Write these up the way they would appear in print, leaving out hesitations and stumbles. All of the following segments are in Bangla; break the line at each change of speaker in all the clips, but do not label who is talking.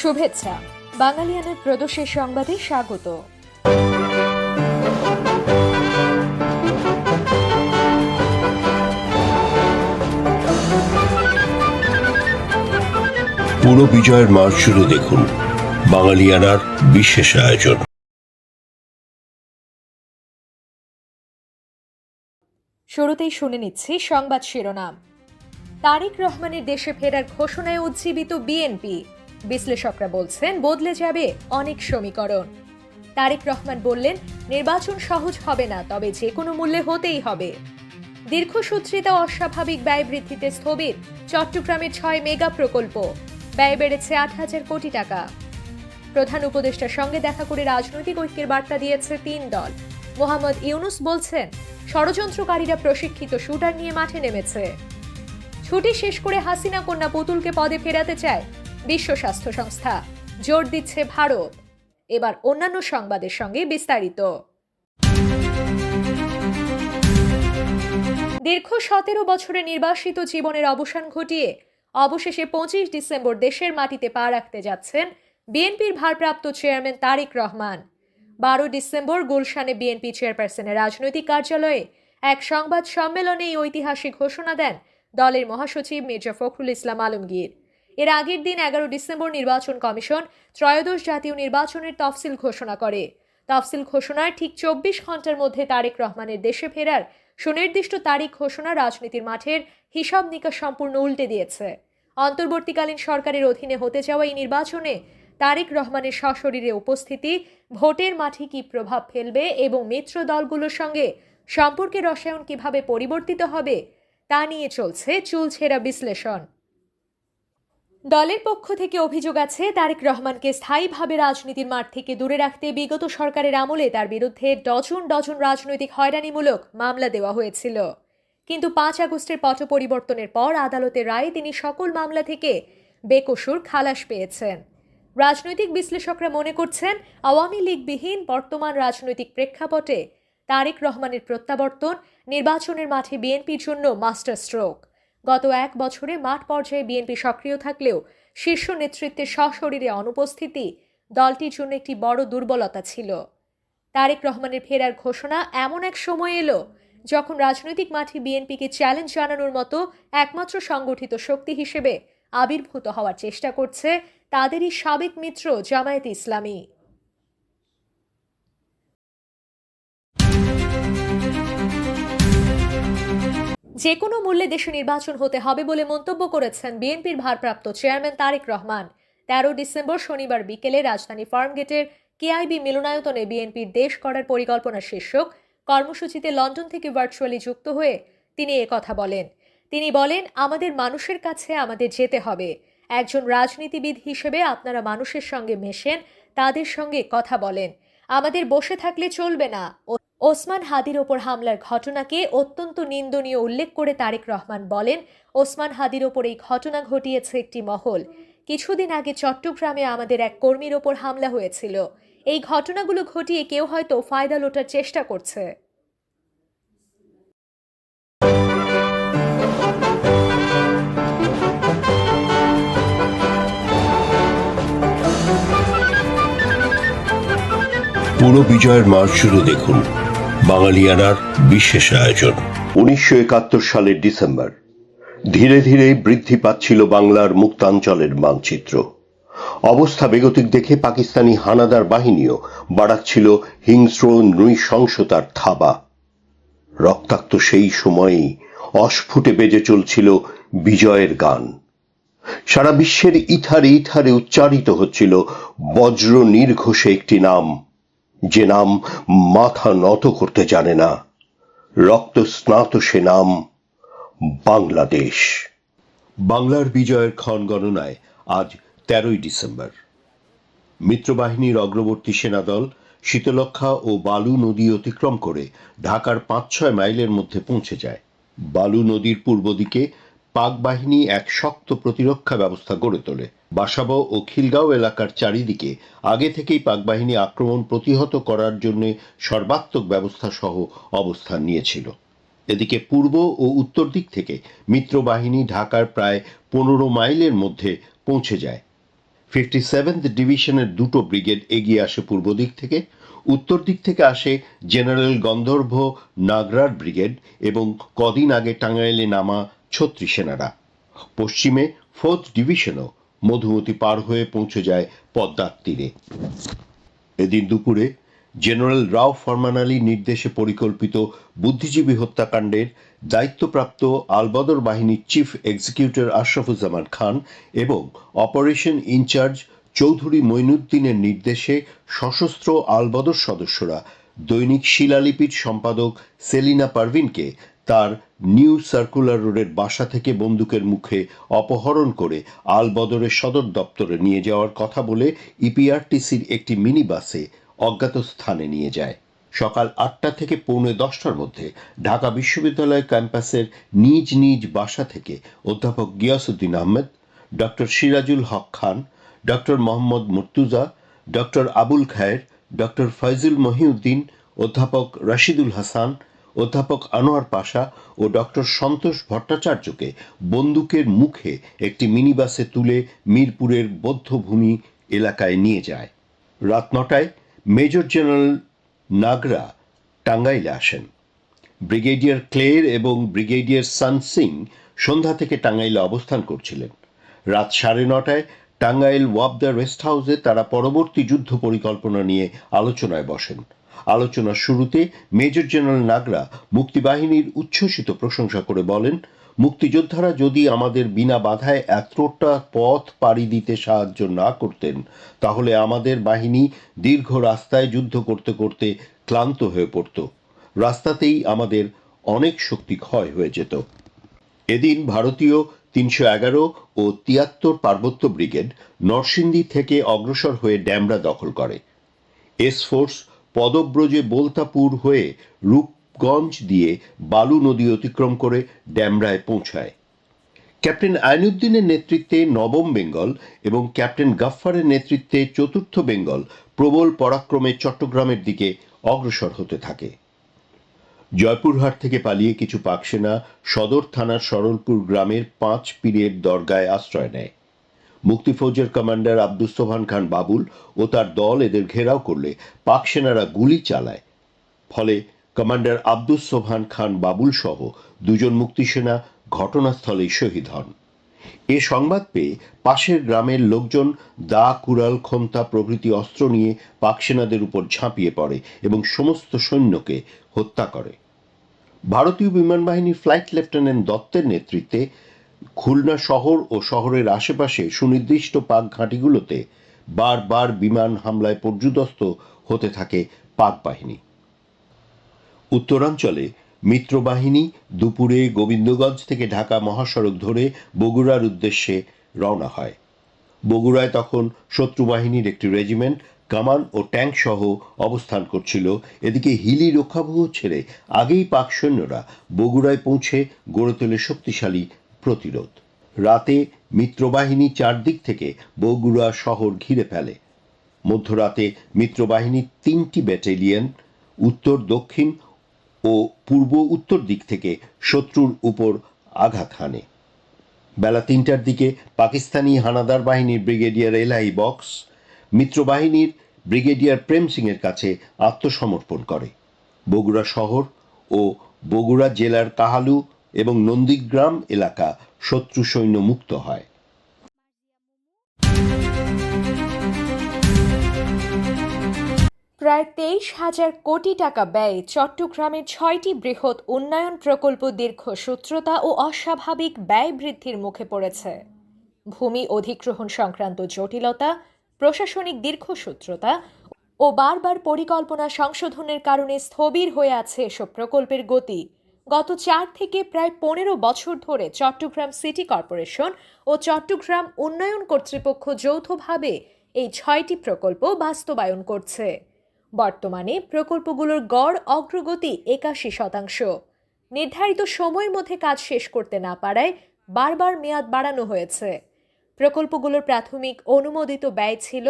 শুভেচ্ছা। বাঙালিয়ানের প্রদোষের সংবাদে স্বাগত।
পুরো বিজয়ের মাস জুড়ে দেখুন বাঙালিয়ানার বিশেষ আয়োজন।
শুরুতেই শুনে নিচ্ছি সংবাদ শিরোনাম। তারেক রহমানের দেশে ফেরার ঘোষণায় উজ্জীবিত বিএনপি। বিশ্লেষকরা বলছেন বদলে যাবে অনেক সমীকরণ। তারেক রহমান বললেন, নির্বাচন সহজ হবে না, তবে যে কোনো মূল্যে হতেই হবে। দীর্ঘসূত্রিতা অস্বাভাবিক ব্যয় বৃদ্ধিতে স্থবির চট্টগ্রামের 6 মেগা প্রকল্প, ব্যয় বেড়েছে 8,000 কোটি টাকা। প্রধান উপদেষ্টার সঙ্গে দেখা করে রাজনৈতিক ঐক্যের বার্তা দিয়েছে 3 দল। মোহাম্মদ ইউনুস বলছেন, ষড়যন্ত্রকারীরা প্রশিক্ষিত শুটার নিয়ে মাঠে নেমেছে। ছুটি শেষ করে হাসিনা কন্যা পুতুলকে পদে ফেরাতে চায় বিশ্ব স্বাস্থ্য সংস্থা, জোর দিচ্ছে ভারত। এবার অন্যান্য সংবাদের সঙ্গে বিস্তারিত। দীর্ঘ 17 বছরের নির্বাসিত জীবনের অবসান ঘটিয়ে অবশেষে 25 ডিসেম্বর দেশের মাটিতে পা রাখতে যাচ্ছেন বিএনপির ভারপ্রাপ্ত চেয়ারম্যান তারেক রহমান। 12 ডিসেম্বর গুলশানে বিএনপি চেয়ারপারসনের রাজনৈতিক কার্যালয়ে এক সংবাদ সম্মেলনে এই ঐতিহাসিক ঘোষণা দেন দলের মহাসচিব মির্জা ফখরুল ইসলাম আলমগীর। এর আগের দিন 11 ডিসেম্বর নির্বাচন কমিশন ত্রয়োদশ জাতীয় নির্বাচনের তফসিল ঘোষণা করে। তফসিল ঘোষণার ঠিক 24 ঘন্টার মধ্যে তারেক রহমানের দেশে ফেরার সুনির্দিষ্ট তারিখ ঘোষণা রাজনীতির মাঠের হিসাব নিকাশ সম্পূর্ণ উল্টে দিয়েছে। অন্তর্বর্তীকালীন সরকারের অধীনে হতে যাওয়া এই নির্বাচনে তারেক রহমানের সশরীরে উপস্থিতি ভোটের মাঠে কি প্রভাব ফেলবে এবং মিত্র দলগুলোর সঙ্গে সম্পর্কের রসায়ন কিভাবে পরিবর্তিত হবে তা নিয়ে চলছে চুলছেরা বিশ্লেষণ। দলের পক্ষ থেকে অভিযোগ আছে, তারেক রহমানকে স্থায়ীভাবে রাজনীতির মাঠ থেকে দূরে রাখতে বিগত সরকারের আমলে তার বিরুদ্ধে ডজন ডজন রাজনৈতিক হয়রানিমূলক মামলা দেওয়া হয়েছিল। কিন্তু 5 আগস্টের পট পরিবর্তনের পর আদালতের রায়ে তিনি সকল মামলা থেকে বেকসুর খালাস পেয়েছেন। রাজনৈতিক বিশ্লেষকরা মনে করছেন, আওয়ামী লীগবিহীন বর্তমান রাজনৈতিক প্রেক্ষাপটে তারেক রহমানের প্রত্যাবর্তন নির্বাচনের মাঠে বিএনপির জন্য মাস্টার স্ট্রোক। গত 1 বছরে মাঠ পর্যায়ে বিএনপি সক্রিয় থাকলেও শীর্ষ নেতৃত্বের সশরীরে অনুপস্থিতি দলটির জন্য একটি বড় দুর্বলতা ছিল। তারেক রহমানের ফেরার ঘোষণা এমন এক সময় এলো যখন রাজনৈতিক মাঠে বিএনপিকে চ্যালেঞ্জ জানানোর মতো একমাত্র সংগঠিত শক্তি হিসেবে আবির্ভূত হওয়ার চেষ্টা করছে তাদেরই সাবেক মিত্র জামায়াতে ইসলামী। যে কোনো মূল্যে দেশে নির্বাচন হতে হবে বলে মন্তব্য করেছেন বিএনপির ভারপ্রাপ্ত চেয়ারম্যান তারেক রহমান। 13 ডিসেম্বর শনিবার বিকেলে রাজধানী ফার্মগেটের কেআইবি মিলনায়তনে বিএনপির দেশ করার পরিকল্পনা শীর্ষক কর্মসূচিতে লন্ডন থেকে ভার্চুয়ালি যুক্ত হয়ে তিনি কথা বলেন। তিনি বলেন, আমাদের মানুষের কাছে আমাদের যেতে হবে। একজন রাজনীতিবিদ হিসেবে আপনারা মানুষের সঙ্গে মেশেন, তাদের সঙ্গে কথা বলেন। আমাদের বসে থাকলে চলবে না। ওসমান হাদির ওপর হামলার ঘটনাকে অত্যন্ত নিন্দনীয় উল্লেখ করে তারেক রহমান বলেন, ওসমান হাদির ওপর এই ঘটনা ঘটিয়েছে একটি মহল। কিছুদিন আগে চট্টগ্রামে আমাদের এক কর্মীর ওপর হামলা হয়েছিল। এই ঘটনাগুলো ঘটিয়ে কেউ হয়তো ফায়দা লোটার চেষ্টা করছে।
পুরো বিজয়ের মাস জুড়ে দেখুন বাঙালিয়ানার বিশেষ আয়োজন। 1971 সালের ডিসেম্বর ধীরে ধীরে বৃদ্ধি পাচ্ছিল বাংলার মুক্তাঞ্চলের মানচিত্র। অবস্থা বেগতিক দেখে পাকিস্তানি হানাদার বাহিনীও বাড়াচ্ছিল হিংস্র নৃশংসতার থাবা। রক্তাক্ত সেই সময়েই অস্ফুটে বেজে চলছিল বিজয়ের গান। সারা বিশ্বের ইথারে ইথারে উচ্চারিত হচ্ছিল বজ্র নির্ঘোষে একটি নাম, যে নাম মাথা নত করতে জানে না। রক্ত স্নাত সে নাম বাংলাদেশ। বাংলার বিজয়ের ক্ষণ গণনায় আজ 13 ডিসেম্বর। মিত্রবাহিনীর অগ্রবর্তী সেনাদল শীতলক্ষা ও বালু নদী অতিক্রম করে ঢাকার 5-6 মাইলের মধ্যে পৌঁছে যায়। বালু নদীর পূর্ব দিকে পাক বাহিনী এক শক্ত প্রতিরক্ষা ব্যবস্থা গড়ে তোলে। বাসাবো ও খিলগাঁও এলাকার চারিদিকে আগে থেকেই পাক বাহিনী আক্রমণ প্রতিহত করার জন্য সর্বাত্মক ব্যবস্থা সহ অবস্থান নিয়েছিল। এদিকে পূর্ব ও উত্তর দিক থেকে মিত্রবাহিনী ঢাকার প্রায় 15 মাইলের মধ্যে পৌঁছে যায়। 57th ডিভিশনের দুটো ব্রিগেড এগিয়ে আসে পূর্ব দিক থেকে, উত্তর দিক থেকে আসে জেনারেল গন্ধর্ব নাগরার ব্রিগেড এবং কদিন আগে টাঙ্গাইলে নামা ছত্রিশ সেনারা। পশ্চিমে 4th ডিভিশনও মধুমতি পার হয়ে পৌঁছে যায় পদ্মার তীরে। এদিন দুপুরে জেনারেল রাও ফরমান আলীর নির্দেশে পরিকল্পিত বুদ্ধিজীবী হত্যাকাণ্ডের দায়িত্বপ্রাপ্ত আলবদর বাহিনীর চিফ এক্সিকিউটিভ আশরাফুজ্জামান খান এবং অপারেশন ইনচার্জ চৌধুরী মঈনুদ্দিনের নির্দেশে সশস্ত্র আলবদর সদস্যরা দৈনিক শিলালিপির সম্পাদক সেলিনা পারভিনকে তার নিউ সার্কুলার রোডের বাসা থেকে বন্দুকের মুখে অপহরণ করে আলবদরের সদর দপ্তরে নিয়ে যাওয়ার কথা বলে ইপিআরটিসির একটি মিনি বাসে অজ্ঞাত স্থানে নিয়ে যায়। সকাল 8টা থেকে পৌনে 10টার মধ্যে ঢাকা বিশ্ববিদ্যালয় ক্যাম্পাসের নিজ নিজ বাসা থেকে অধ্যাপক গিয়াসউদ্দিন আহমেদ, ডক্টর সিরাজুল হক খান, ডক্টর মোহাম্মদ মুর্তুজা, ডক্টর আবুল খায়ের, ডক্টর ফয়জুল মহিউদ্দিন, অধ্যাপক রাশিদুল হাসান, অধ্যাপক আনোয়ার পাশা ও ডক্টর সন্তোষ ভট্টাচার্যকে বন্দুকের মুখে একটি মিনিবাসে তুলে মিরপুরের বৌদ্ধভূমি এলাকায় নিয়ে যায়। রাত 9টায় মেজর জেনারেল নাগরা টাঙ্গাইলে আসেন। ব্রিগেডিয়ার ক্লের এবং ব্রিগেডিয়ার সান সিং সন্ধ্যা থেকে টাঙ্গাইলে অবস্থান করছিলেন। রাত 9:30টায় টাঙ্গাইল ওয়াবদা রেস্ট হাউসে তারা পরবর্তী যুদ্ধ পরিকল্পনা নিয়ে আলোচনায় বসেন। আলোচনার শুরুতে মেজর জেনারেল নাগরা মুক্তিবাহিনীর উচ্ছ্বসিত প্রশংসা করে বলেন, মুক্তিযোদ্ধারা যদি আমাদের বিনা বাধায় এতটা পথ পাড়ি দিতে সাহায্য না করতেন তাহলে আমাদের বাহিনী দীর্ঘ রাস্তায় যুদ্ধ করতে করতে ক্লান্ত হয়ে পড়ত। রাস্তাতেই আমাদের অনেক শক্তি ক্ষয় হয়ে যেত। এদিন ভারতীয় 311 ও 73 পার্বত্য ব্রিগেড নরসিংদী থেকে অগ্রসর হয়ে ড্যামরা দখল করে। এস ফোর্স পদব্রজে বোলতাপুর হয়ে রূপগঞ্জ দিয়ে বালু নদী অতিক্রম করে ড্যামরায় পৌঁছায়। ক্যাপ্টেন আইনউদ্দিনের নেতৃত্বে নবম বেঙ্গল এবং ক্যাপ্টেন গাফফারের নেতৃত্বে চতুর্থ বেঙ্গল প্রবল পরাক্রমে চট্টগ্রামের দিকে অগ্রসর হতে থাকে। জয়পুরহাট থেকে পালিয়ে কিছু পাক সেনা সদর থানার সরলপুর গ্রামের 5 পীরের দরগায় আশ্রয় নেয়। মুক্তিফৌজের কমান্ডার আব্দুস সোবহান খান বাবুল ও তার দল এদের ঘেরাও করলে পাক সেনারা গুলি চালায়। ফলে কমান্ডার আব্দুস সোবহান খান বাবুল সহ 2 জন মুক্তিসেনা ঘটনাস্থলেই শহীদ হন। এ সংবাদ পেয়ে পাশের গ্রামের লোকজন দা, কুড়াল, খন্তা প্রভৃতি অস্ত্র নিয়ে পাক সেনাদের উপর ঝাঁপিয়ে পড়ে এবং সমস্ত সৈন্যকে হত্যা করে। ভারতীয় বিমান বাহিনীর ফ্লাইট লেফটেন্যান্ট দত্তের নেতৃত্বে খুলনা শহর ও শহরের আশেপাশে সুনির্দিষ্ট পাক ঘাঁটিগুলোতে বারবার বিমান হামলায় পর্যুদস্ত হতে থাকে পাক বাহিনী। উত্তরাঞ্চলে মিত্রবাহিনী দুপুরে গোবিন্দগঞ্জ থেকে ঢাকা মহাসড়ক ধরে বগুড়ার উদ্দেশ্যে রওনা হয়। বগুড়ায় তখন শত্রু বাহিনীর একটি রেজিমেন্ট কামান ও ট্যাঙ্ক সহ অবস্থান করছিল। এদিকে হিলি রক্ষাবহ ছেড়ে আগেই পাক সৈন্যরা বগুড়ায় পৌঁছে গড়ে তোলে শক্তিশালী প্রতিরোধ। রাতে মিত্রবাহিনী চারদিক থেকে বগুড়া শহর ঘিরে ফেলে। মধ্যরাতে মিত্রবাহিনীর 3টি ব্যাটালিয়ন উত্তর, দক্ষিণ ও পূর্ব উত্তর দিক থেকে শত্রুর উপর আঘাত হানে। বেলা 3টার দিকে পাকিস্তানি হানাদার বাহিনীর ব্রিগেডিয়ার এলআই বক্স মিত্রবাহিনীর ব্রিগেডিয়ার প্রেম সিং এর কাছে আত্মসমর্পণ করে। বগুড়া শহর ও বগুড়া জেলার কাহালু এবং নন্দীগ্রাম এলাকা শত্রু সৈন্য মুক্ত হয়।
প্রায় 23,000 কোটি টাকা ব্যয়ে চট্টগ্রামের 6টি বৃহৎ উন্নয়ন প্রকল্প দীর্ঘসূত্রতা ও অস্বাভাবিক ব্যয় বৃদ্ধির মুখে পড়েছে। ভূমি অধিগ্রহণ সংক্রান্ত জটিলতা, প্রশাসনিক দীর্ঘসূত্রতা ও বারবার পরিকল্পনা সংশোধনের কারণে স্থবির হয়ে আছে এসব প্রকল্পের গতি। গত 4 থেকে প্রায় 15 বছর ধরে চট্টগ্রাম সিটি কর্পোরেশন ও চট্টগ্রাম উন্নয়ন কর্তৃপক্ষ যৌথভাবে এই 6টি প্রকল্প বাস্তবায়ন করছে। বর্তমানে প্রকল্পগুলোর গড় অগ্রগতি 81%। নির্ধারিত সময়ের মধ্যে কাজ শেষ করতে না পারায় বারবার মেয়াদ বাড়ানো হয়েছে। প্রকল্পগুলোর প্রাথমিক অনুমোদিত ব্যয় ছিল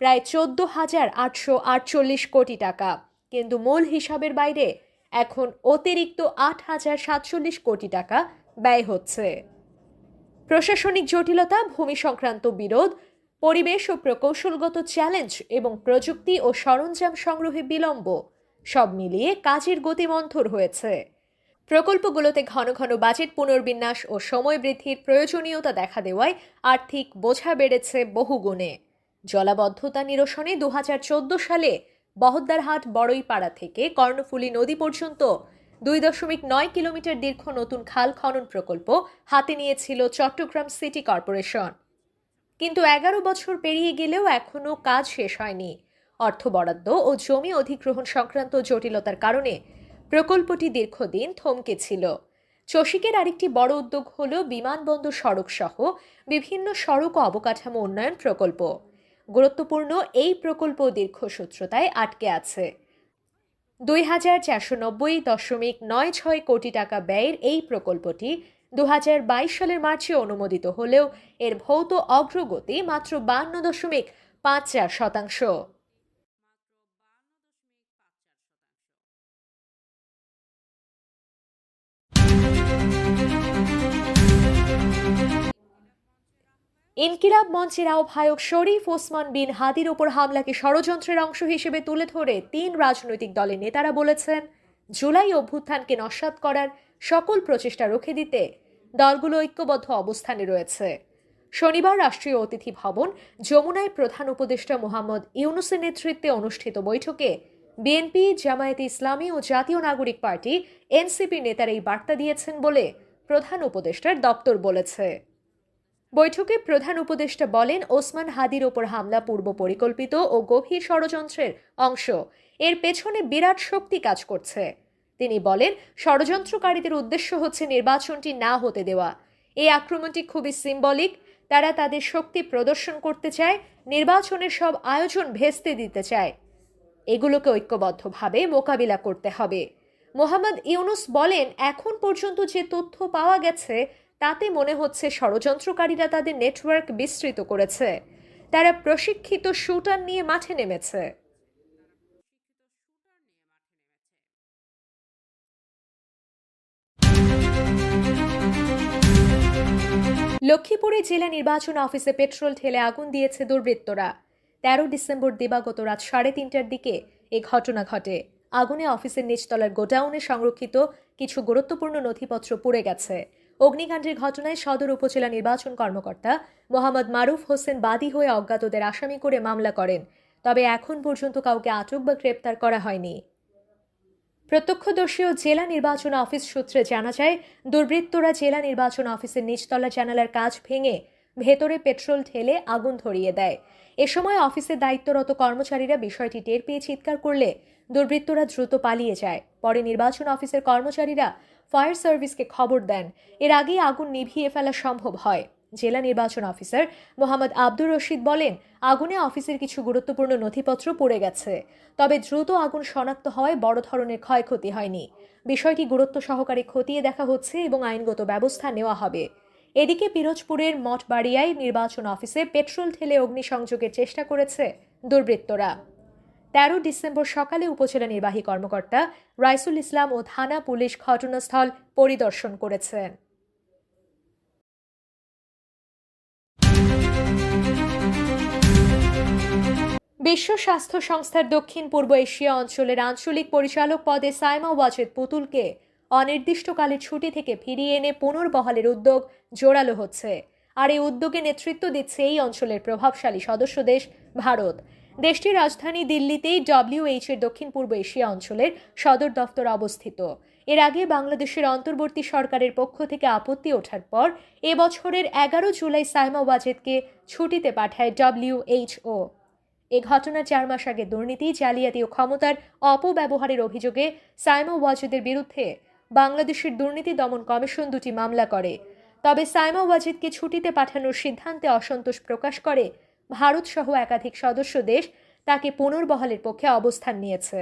প্রায় 14,848 কোটি টাকা, কিন্তু মূল হিসাবের বাইরে এখন অতিরিক্ত 8,047 কোটি টাকা ব্যয় হচ্ছে। প্রশাসনিক জটিলতা, ভূমি সংক্রান্ত বিরোধ, পরিবেশ ও প্রকৌশলগত চ্যালেঞ্জ এবং প্রযুক্তি ও সরঞ্জাম সংগ্রহে বিলম্ব, সব মিলিয়ে কাজের গতি মন্থর হয়েছে। প্রকল্পগুলোতে ঘন ঘন বাজেট পুনর্বিন্যাস ও সময় বৃদ্ধির প্রয়োজনীয়তা দেখা দেওয়ায় আর্থিক বোঝা বেড়েছে বহুগুণে। জলাবদ্ধতা নিরসনে 2014 সালে বহদ্দারহাট বড়ইপাড়া থেকে কর্ণফুলী নদী পর্যন্ত 2.9 কিলোমিটার দীর্ঘ নতুন খাল খনন প্রকল্প হাতে নিয়েছিল চট্টগ্রাম সিটি কর্পোরেশন। কিন্তু 11 বছর পেরিয়ে গেলেও এখনও কাজ শেষ হয়নি। অর্থ বরাদ্দ ও জমি অধিগ্রহণ সংক্রান্ত জটিলতার কারণে প্রকল্পটি দীর্ঘদিন থমকে ছিল। চসিকের আরেকটি বড় উদ্যোগ হল বিমানবন্দর সড়ক সহ বিভিন্ন সড়ক ও অবকাঠামো উন্নয়ন প্রকল্প। গুরুত্বপূর্ণ এই প্রকল্প দীর্ঘসূত্রতায় আটকে আছে। 2,490.96 কোটি টাকা ব্যয়ের এই প্রকল্পটি 2022 সালের মার্চে অনুমোদিত হলেও এর ভৌত অগ্রগতি মাত্র 52.54%। ইনকিলাব মঞ্চের আহ্বায়ক শরীফ ওসমান বিন হাদির ওপর হামলাকে ষড়যন্ত্রের অংশ হিসেবে তুলে ধরে 3 রাজনৈতিক দলের নেতারা বলেছেন, জুলাই অভ্যুত্থানকে নস্যাৎ করার সকল প্রচেষ্টা রুখে দিতে দলগুলো ঐক্যবদ্ধ অবস্থানে রয়েছে। শনিবার রাষ্ট্রীয় অতিথি ভবন যমুনায় প্রধান উপদেষ্টা মোহাম্মদ ইউনূসের নেতৃত্বে অনুষ্ঠিত বৈঠকে বিএনপি, জামায়াতে ইসলামী ও জাতীয় নাগরিক পার্টি এনসিপির নেতারা এই বার্তা দিয়েছেন বলে প্রধান উপদেষ্টার দপ্তর বলেছে। বৈঠকে প্রধান উপদেষ্টা বলেন, ওসমান হাদির ওপর হামলা পূর্ব পরিকল্পিত ও গভীর ষড়যন্ত্রের অংশ। এর পেছনে বিরাট শক্তি কাজ করছে। তিনি বলেন, ষড়যন্ত্রকারীদের উদ্দেশ্য হচ্ছে নির্বাচনটি না হতে দেওয়া। এই আক্রমণটি খুবই সিম্বলিক। তারা তাদের শক্তি প্রদর্শন করতে চায়, নির্বাচনের সব আয়োজন ভেস্তে দিতে চায়। এগুলোকে ঐক্যবদ্ধভাবে মোকাবিলা করতে হবে। মোহাম্মদ ইউনূস বলেন, এখন পর্যন্ত যে তথ্য পাওয়া গেছে তাতে মনে হচ্ছে ষড়যন্ত্রকারীরা তাদের নেটওয়ার্ক বিস্তৃত করেছে। তারা প্রশিক্ষিত শুটার নিয়ে মাঠে নেমেছে। লক্ষ্মীপুরে জেলা নির্বাচন অফিসে পেট্রোল ঢেলে আগুন দিয়েছে দুর্বৃত্তরা। 13 ডিসেম্বর দিবাগত রাত 3:30টার দিকে এ ঘটনা ঘটে। আগুনে অফিসের নিচতলার গোডাউনে সংরক্ষিত কিছু গুরুত্বপূর্ণ নথিপত্র পুড়ে গেছে। অগ্নিকাণ্ডের ঘটনায় সদর উপজেলা নির্বাচন কর্মকর্তা মোহাম্মদ মারুফ হোসেন বাদী হয়ে অজ্ঞাতদের আসামি করে মামলা করেন। তবে এখন পর্যন্ত কাউকে আটক বা গ্রেপ্তার করা হয়নি। প্রত্যক্ষদর্শী ও জেলা নির্বাচন অফিস সূত্রে জানা যায়, দুর্বৃত্তরা জেলা নির্বাচন অফিসের নিচতলা জানালার কাঁচ ভেঙে ভেতরে পেট্রোল ঢেলে আগুন ধরিয়ে দেয়। এ সময় অফিসে দায়িত্বরত কর্মচারীরা বিষয়টি টের পেয়ে চিৎকার করলে দুর্বৃত্তরা দ্রুত পালিয়ে যায়। পরে নির্বাচন অফিসের কর্মচারীরা ফায়ার সার্ভিসকে খবর দেন। এর আগেই আগুন নিভিয়ে ফেলা সম্ভব হয়। জেলা নির্বাচন অফিসার মোহাম্মদ আব্দুর রশিদ বলেন, আগুনে অফিসের কিছু গুরুত্বপূর্ণ নথিপত্র পুড়ে গেছে। তবে দ্রুত আগুন শনাক্ত হওয়ায় বড় ধরনের ক্ষয়ক্ষতি হয়নি। বিষয়টি গুরুত্ব সহকারে খতিয়ে দেখা হচ্ছে এবং আইনগত ব্যবস্থা নেওয়া হবে। এদিকে পিরোজপুরের মঠবাড়িয়ায় নির্বাচন অফিসে পেট্রোল ঢেলে অগ্নিসংযোগের চেষ্টা করেছে দুর্বৃত্তরা। 13 ডিসেম্বর সকালে উপজেলা নির্বাহী কর্মকর্তা রাইসুল ইসলাম ও থানা পুলিশ ঘটনাস্থল পরিদর্শন করেছেন। বিশ্ব স্বাস্থ্য সংস্থার দক্ষিণ পূর্ব এশিয়া অঞ্চলের আঞ্চলিক পরিচালক পদে সাইমা ওয়াজেদ পুতুলকে অনির্দিষ্টকালের ছুটি থেকে ফিরিয়ে এনে পুনর্বহালের উদ্যোগ জোরালো হচ্ছে। আর এই উদ্যোগে নেতৃত্ব দিচ্ছে এই অঞ্চলের প্রভাবশালী সদস্য দেশ ভারত। দেশটির রাজধানী দিল্লিতেই WHO এর দক্ষিণ পূর্ব এশিয়া অঞ্চলের সদর দফতর অবস্থিত। এর আগে বাংলাদেশের অন্তর্বর্তী সরকারের পক্ষ থেকে আপত্তি ওঠার পর এবছরের 11 জুলাই সাইমা ওয়াজেদকে ছুটিতে পাঠায় WHO। এ ঘটনার 4 মাস আগে দুর্নীতি, জালিয়াতি ও ক্ষমতার অপব্যবহারের অভিযোগে সাইমা ওয়াজেদের বিরুদ্ধে বাংলাদেশের দুর্নীতি দমন কমিশন 2টি মামলা করে। তবে সাইমা ওয়াজেদকে ছুটিতে পাঠানোর সিদ্ধান্তে অসন্তোষ প্রকাশ করে ভারত সহ একাধিক সদস্য দেশ তাকে পুনর্বহালের পক্ষে অবস্থান নিয়েছে।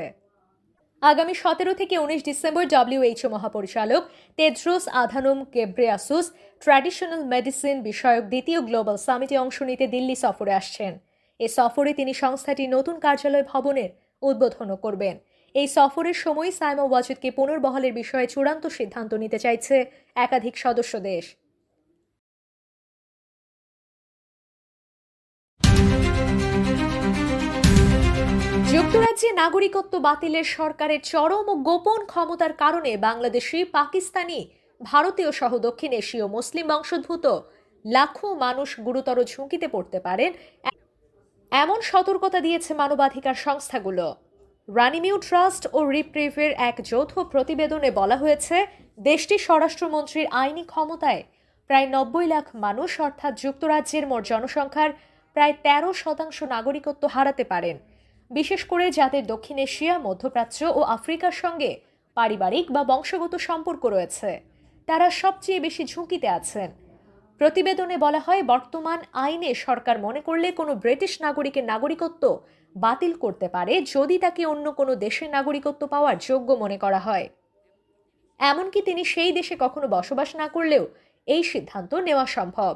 আগামী 17 থেকে 19 ডিসেম্বর WHO মহাপরিচালক Tedros Adhanom Ghebreyesus traditional medicine বিষয়ক দ্বিতীয় গ্লোবাল সামিটে অংশ নিতে দিল্লি সফরে আসছেন। এ সফরে তিনি সংস্থাটির নতুন কার্যালয় ভবনের উদ্বোধনও করবেন। এই সফরের সময় সাইমা ওয়াজেদকে পুনর্বহালের বিষয়ে চূড়ান্ত সিদ্ধান্ত নিতে চাইছে একাধিক সদস্য দেশ। যুক্তরাজ্যে নাগরিকত্ব বাতিলের সরকারের চরম ও গোপন ক্ষমতার কারণে বাংলাদেশি, পাকিস্তানি, ভারতীয় সহ দক্ষিণ এশীয় মুসলিম বংশোদ্ভূত লাখো মানুষ গুরুতর ঝুঁকিতে পড়তে পারেন এমন সতর্কতা দিয়েছে মানবাধিকার সংস্থাগুলো। রানিমিউ ট্রাস্ট ও রিপ্রিভের এক যৌথ প্রতিবেদনে বলা হয়েছে, দেশটির স্বরাষ্ট্রমন্ত্রীর আইনি ক্ষমতায় প্রায় ৯০ লাখ মানুষ অর্থাৎ যুক্তরাজ্যের মোট জনসংখ্যার প্রায় ১৩% নাগরিকত্ব হারাতে পারেন, বিশেষ করে যাদের দক্ষিণ এশিয়া, মধ্যপ্রাচ্য ও আফ্রিকার সঙ্গে পারিবারিক বা বংশগত সম্পর্ক রয়েছে। তারা সবচেয়ে বেশি ঝুঁকিতে আছেন। প্রতিবেদনে বলা হয়, বর্তমান আইনে সরকার মনে করলে কোনো ব্রিটিশ নাগরিকের নাগরিকত্ব বাতিল করতে পারে যদি তাকে অন্য কোনো দেশের নাগরিকত্ব পাওয়ার যোগ্য মনে করা হয়। এমনকি তিনি সেই দেশে কখনো বসবাস না করলেও এই সিদ্ধান্ত নেওয়া সম্ভব।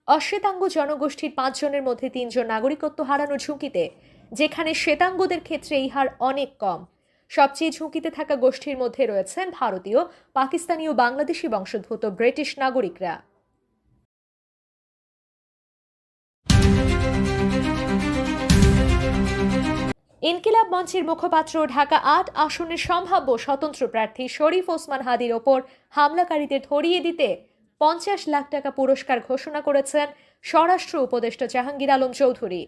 অশ্বেতাঙ্গ জনগোষ্ঠীর ৫ জনের মধ্যে ৩ জন নাগরিকত্ব হারানোর ঝুঁকিতে, যেখানে শ্বেতাঙ্গদের ক্ষেত্রে এই হার অনেক কম। সবচেয়ে ঝুঁকিতে থাকা গোষ্ঠীর মধ্যে রয়েছেন ভারতীয়, পাকিস্তানি ও বাংলাদেশি বংশোদ্ভূত ব্রিটিশ নাগরিকরা। ইনকিলাব মঞ্চের মুখপাত্র ঢাকা ৮ আসনের সম্ভাব্য স্বতন্ত্র প্রার্থী শরীফ ওসমান হাদির ওপর হামলাকারীদের ধরিয়ে দিতে ৫০ লাখ টাকা পুরস্কার ঘোষণা করেছেন স্বরাষ্ট্র উপদেষ্টা জাহাঙ্গীর আলম চৌধুরী।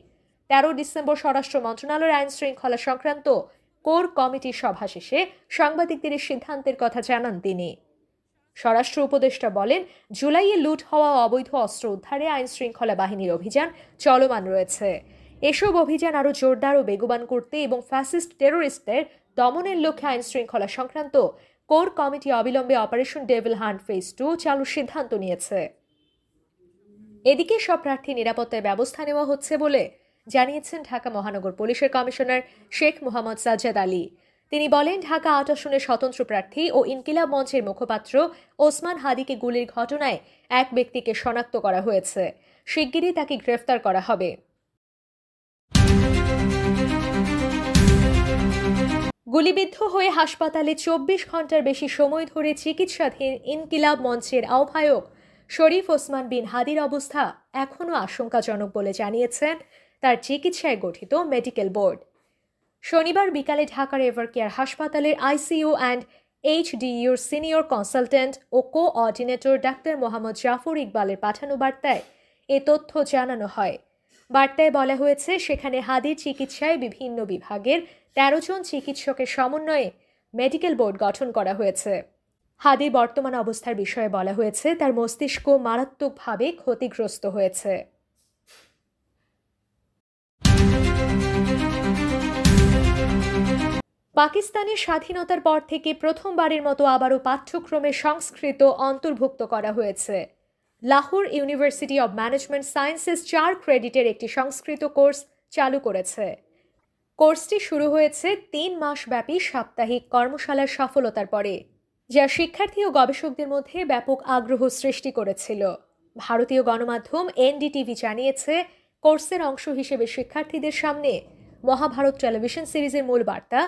১৩ ডিসেম্বর স্বরাষ্ট্র মন্ত্রণালয়ের আইন শৃঙ্খলা সংক্রান্ত কোর কমিটির সভা শেষে সাংবাদিকদের সিদ্ধান্তের কথা জানান তিনি। স্বরাষ্ট্র উপদেষ্টা বলেন, জুলাইয়ে লুট হওয়া অবৈধ অস্ত্র উদ্ধারে আইন শৃঙ্খলা বাহিনীর অভিযান চলমান রয়েছে। এসব অভিযান আরও জোরদার ও বেগবান করতে এবং ফ্যাসিস্ট টেরোরিস্টদের দমনের লক্ষ্যে আইন শৃঙ্খলা সংক্রান্ত কোর কমিটি অবিলম্বে অপারেশন ডেভিল হান্ট ফেজ 2 চালুর সিদ্ধান্ত নিয়েছে। এদিকে সব প্রার্থী নিরাপত্তার ব্যবস্থা নেওয়া হচ্ছে বলে জানিয়েছেন ঢাকা মহানগর পুলিশের কমিশনার শেখ মোহাম্মদ সাজ্জাদ আলী। তিনি বলেন, ঢাকা ৮ আসনের স্বতন্ত্র প্রার্থী ও ইনকিলাব মঞ্চের মুখপাত্র ওসমান হাদিকে গুলির ঘটনায় এক ব্যক্তিকে শনাক্ত করা হয়েছে। শিগগিরই তাকে গ্রেফতার করা হবে। গুলিবিদ্ধ হয়ে হাসপাতালে ২৪ ঘন্টার বেশি সময় ধরে চিকিৎসাধীন ইনকিলাব মঞ্চের আহ্বায়ক শরীফ ওসমান বিন হাদির অবস্থা এখনও আশঙ্কাজনক বলে জানিয়েছেন তার চিকিৎসায় গঠিত মেডিকেল বোর্ড। শনিবার বিকালে ঢাকার এভারকেয়ার হাসপাতালের আইসিইউ অ্যান্ড এইচডিইউর সিনিয়র কনসালটেন্ট ও কোঅর্ডিনেটর ডাক্তার মোহাম্মদ জাফর ইকবালের পাঠানো বার্তায় এ তথ্য জানানো হয়। বার্তায় বলা হয়েছে, সেখানে হাদির চিকিৎসায় বিভিন্ন বিভাগের ১৩ জন চিকিৎসকের সমন্বয়ে মেডিকেল বোর্ড গঠন করা হয়েছে। হাদির বর্তমান অবস্থার বিষয়ে বলা হয়েছে, তার মস্তিষ্ক মারাত্মকভাবে ক্ষতিগ্রস্ত হয়েছে। পাকিস্তানের স্বাধীনতার পর থেকে প্রথমবারের মতো আবারও পাঠ্যক্রমে সংস্কৃত অন্তর্ভুক্ত করা হয়েছে। Lahore university of management sciences ৪ ক্রেডিটের একটি সংস্কৃত কোর্স চালু করেছে। কোর্সটি শুরু হয়েছে ৩ মাস ব্যাপী সাপ্তাহিক কর্মশালার সফলতার পরে, যা শিক্ষার্থী ও গবেষকদের মধ্যে ব্যাপক আগ্রহ সৃষ্টি করেছিল। ভারতীয় গণমাধ্যম এনডিটিভি জানিয়েছে, কোর্সের অংশ হিসেবে শিক্ষার্থীদের সামনে মহাভারত টেলিভিশন সিরিজের মূল বার্তা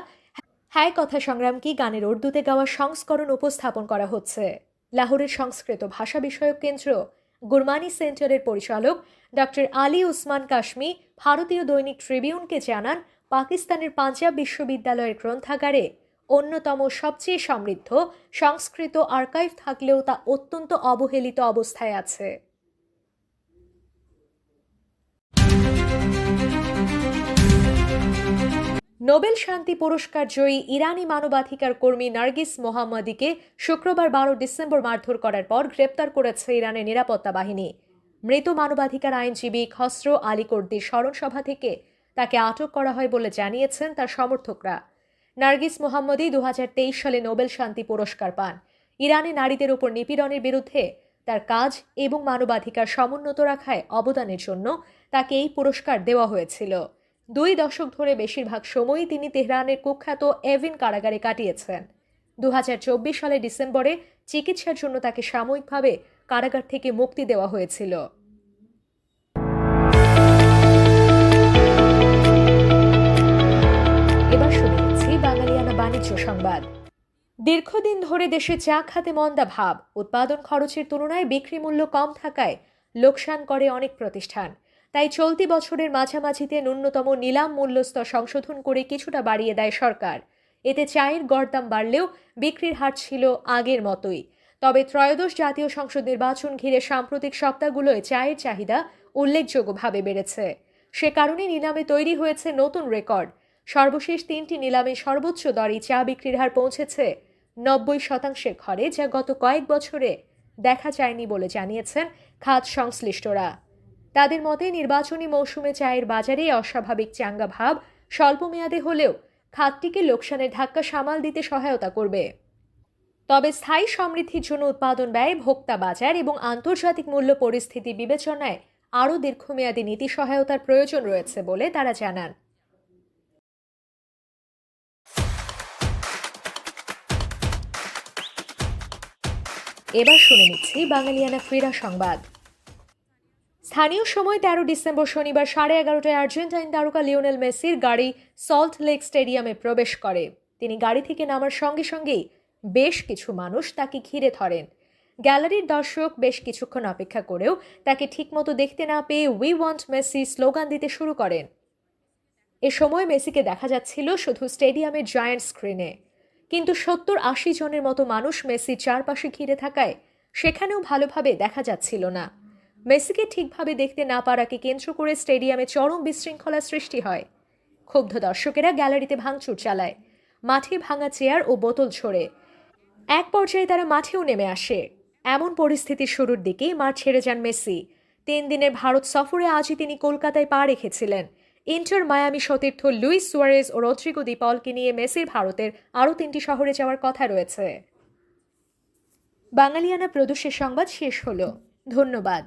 হ্যায় কথা সংগ্রাম কি গানের উর্দুতে গাওয়া সংস্করণ উপস্থাপন করা হচ্ছে। লাহোরের সংস্কৃত ভাষা বিষয়ক কেন্দ্র গুরমানি সেন্টারের পরিচালক ডক্টর আলী উসমান কাশ্মী ভারতীয় দৈনিক ট্রিবিউনকে জানান, পাকিস্তানের পাঞ্জাব বিশ্ববিদ্যালয়ের গ্রন্থাগারে অন্যতম সবচেয়ে সমৃদ্ধ সংস্কৃত আর্কাইভ থাকলেও তা অত্যন্ত অবহেলিত অবস্থায় আছে। নোবেল শান্তি পুরস্কার জয়ী ইরানি মানবাধিকার কর্মী নার্গিস মোহাম্মদীকে শুক্রবার ১২ ডিসেম্বর মারধর করার পর গ্রেপ্তার করেছে ইরানের নিরাপত্তা বাহিনী। মৃত মানবাধিকার আইনজীবী খসরো আলী কর্দির স্মরণসভা থেকে তাকে আটক করা হয় বলে জানিয়েছেন তার সমর্থকরা। নার্গিস মোহাম্মদী ২০২৩ সালে নোবেল শান্তি পুরস্কার পান। ইরানে নারীদের উপর নিপীড়নের বিরুদ্ধে তার কাজ এবং মানবাধিকার সমুন্নত রাখায় অবদানের জন্য তাকে এই পুরস্কার দেওয়া হয়েছিল। ২ দশক ধরে বেশিরভাগ সময়ই তিনি তেহরানের কুখ্যাত এভিন কারাগারে কাটিয়েছেন। ২০২৪ সালের ডিসেম্বরে চিকিৎসার জন্য তাকে সাময়িকভাবে কারাগার থেকে মুক্তি দেওয়া হয়েছিল। এবার শুনেছি বাঙালিয়ানা বাণিজ্য সংবাদ। দীর্ঘদিন ধরে দেশে চা খাতে মন্দা ভাব। উৎপাদন খরচের তুলনায় বিক্রি মূল্য কম থাকায় লোকসান করে অনেক প্রতিষ্ঠান। তাই চলতি বছরের মাঝামাঝিতে ন্যূনতম নিলাম মূল্যস্তর সংশোধন করে কিছুটা বাড়িয়ে দেয় সরকার। এতে চায়ের গড় দাম বাড়লেও বিক্রির হার ছিল আগের মতোই। তবে ত্রয়োদশ জাতীয় সংসদ নির্বাচন ঘিরে সাম্প্রতিক সপ্তাহগুলোয় চায়ের চাহিদা উল্লেখযোগ্যভাবে বেড়েছে। সে কারণে নিলামে তৈরি হয়েছে নতুন রেকর্ড। সর্বশেষ 3টি নিলামে সর্বোচ্চ দরে চা বিক্রির হার পৌঁছেছে 90% ঘরে, যা গত কয়েক বছরে দেখা যায়নি বলে জানিয়েছেন খাত সংশ্লিষ্টরা। তাদের মতে নির্বাচনী মৌসুমে চায়ের বাজারে অস্বাভাবিক চাঙ্গা ভাব স্বল্পমেয়াদে হলেও খাতটিকে লোকসানের ধাক্কা সামাল দিতে সহায়তা করবে। তবে স্থায়ী সমৃদ্ধির জন্য উৎপাদন ব্যয়, ভোক্তা বাজার এবং আন্তর্জাতিক মূল্য পরিস্থিতি বিবেচনায় আরও দীর্ঘমেয়াদী নীতি সহায়তার প্রয়োজন রয়েছে বলে তারা জানান। এবার শুনে নিচ্ছি বাঙালিয়ানা ক্রীড়া সংবাদ। স্থানীয় সময় 13 ডিসেম্বর শনিবার 11:30টায় আর্জেন্টাইন তারকা লিওনেল মেসির গাড়ি সল্ট লেক স্টেডিয়ামে প্রবেশ করে। তিনি গাড়ি থেকে নামার সঙ্গে সঙ্গেই বেশ কিছু মানুষ তাকে ঘিরে ধরেন। গ্যালারির দর্শক বেশ কিছুক্ষণ অপেক্ষা করেও তাকে ঠিকমতো দেখতে না পেয়ে উই ওয়ান্ট মেসি স্লোগান দিতে শুরু করেন। এ সময় মেসিকে দেখা যাচ্ছিল শুধু স্টেডিয়ামের জায়ান্ট স্ক্রিনে, কিন্তু 70-80 জনের মতো মানুষ মেসির চারপাশে ঘিরে থাকায় সেখানেও ভালোভাবে দেখা যাচ্ছিল না। মেসিকে ঠিকভাবে দেখতে না পারাকে কেন্দ্র করে স্টেডিয়ামে চরম বিশৃঙ্খলা সৃষ্টি হয়। ক্ষুব্ধ দর্শকেরা গ্যালারিতে ভাঙচুর চালায়, মাঠে ভাঙা চেয়ার ও বোতল ছোড়ে। এক পর্যায়ে তারা মাঠেও নেমে আসে। এমন পরিস্থিতির শুরুর দিকেই মাঠ ছেড়ে যান মেসি। 3 দিনের ভারত সফরে আজই তিনি কলকাতায় পা রেখেছিলেন। ইন্টার মায়ামি সতীর্থ লুইস সুয়ারেজ ও রদ্রিগো দি পলকে নিয়ে মেসির ভারতের আরও 3টি শহরে যাওয়ার কথা রয়েছে। বাঙালিয়ানা প্রদর্শের সংবাদ শেষ হলো। ধন্যবাদ।